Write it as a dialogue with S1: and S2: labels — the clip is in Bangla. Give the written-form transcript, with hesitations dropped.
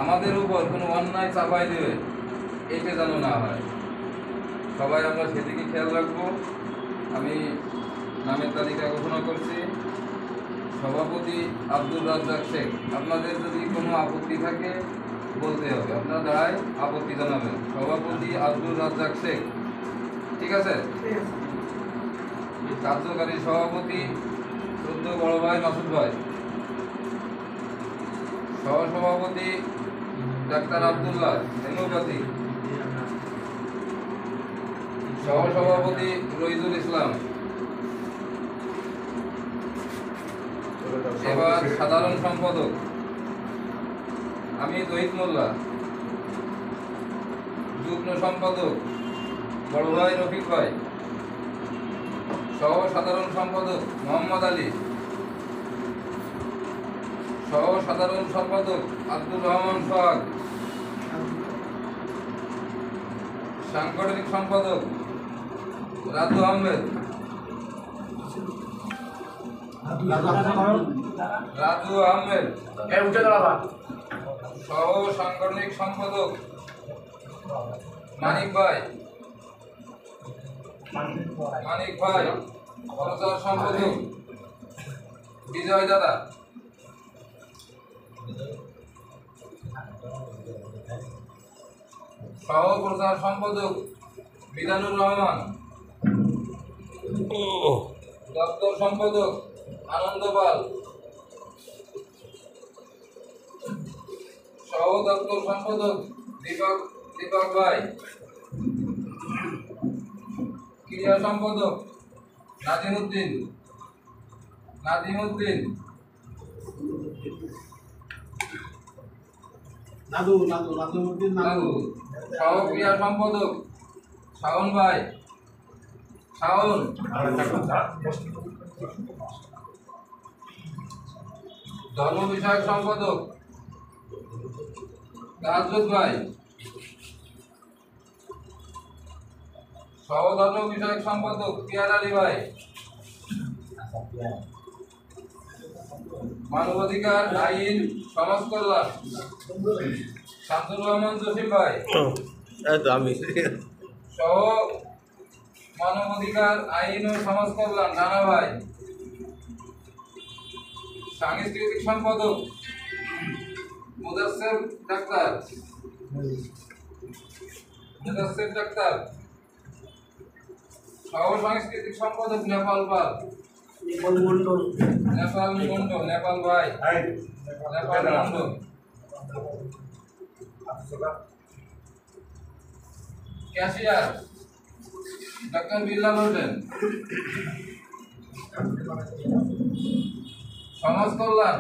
S1: আমাদের উপর কোনো অন্যায় চাপাই দেবে, এটা যেন না হয়। সবাই আমরা সেদিকে খেয়াল রাখবো। আমি নামের তালিকা ঘোষণা করছি। সভাপতি আব্দুল রাজ্জাক শেখ। আপনাদের যদি কোনো আপত্তি থাকে বলতে হবে, আপনারা দাঁড়ায় আপত্তি জানাবেন। সভাপতি আব্দুল রাজ্জাক শেখ, ঠিক আছে। কার্যকারী সভাপতি শ্রদ্ধ বড় ভাই মাসুদ ভাই। সহসভাপতি ডাক্তার আব্দুল্লাহ হেমিওপ্যাথি। সহসভাপতি রইজুল ইসলাম। এবার সাধারণ সম্পাদক আমি তহিদ মোল্লা। যুগ্ম সম্পাদক বড় ভাই রফিক ভাই। সহ সাধারণ সম্পাদক মোহাম্মদ আলী। সহ সাধারণ সম্পাদক আব্দুর রহমান সোহাগ। সাংগঠনিক সম্পাদক রাজু আহমেদ। রাজু আহমেদ। সহ সাংগঠনিক সম্পাদক মানিক ভাই। মানিক ভাই। প্রচার সম্পাদক বিজয় দাদা। সহ প্রচার সম্পাদক মিজানুর রহমান। দপ্তর সম্পাদক আনন্দ পাল। সহ দপ্তর সম্পাদক দীপক ভাই। ক্রিয়া সম্পাদক নাজিমউদ্দিন। সহ ক্রিয়া সম্পাদক শাওন ভাই। ধর্ম বিষয়ক সম্পাদক তাহাজ্জুদ ভাই। সহ ধর্ম বিষয়ক সম্পাদক পিয়ার আলী ভাই। মানবাধিকার আইন সমাজ কল্যাণ শামসুর রহমান জসিম ভাই। সহ মানবাধিকার আইন ও সমাজ কল্যাণ রানা ভাই। সাংস্কৃতিক সম্পাদক মুদাসসির ডাক্তার। সহ সাংস্কৃতিক সম্পাদক নেপাল পাল। নেপাল ভাই। নেপাল মন্ডল। Cashier doctor Billal Hossain. সমাজ কল্যাণ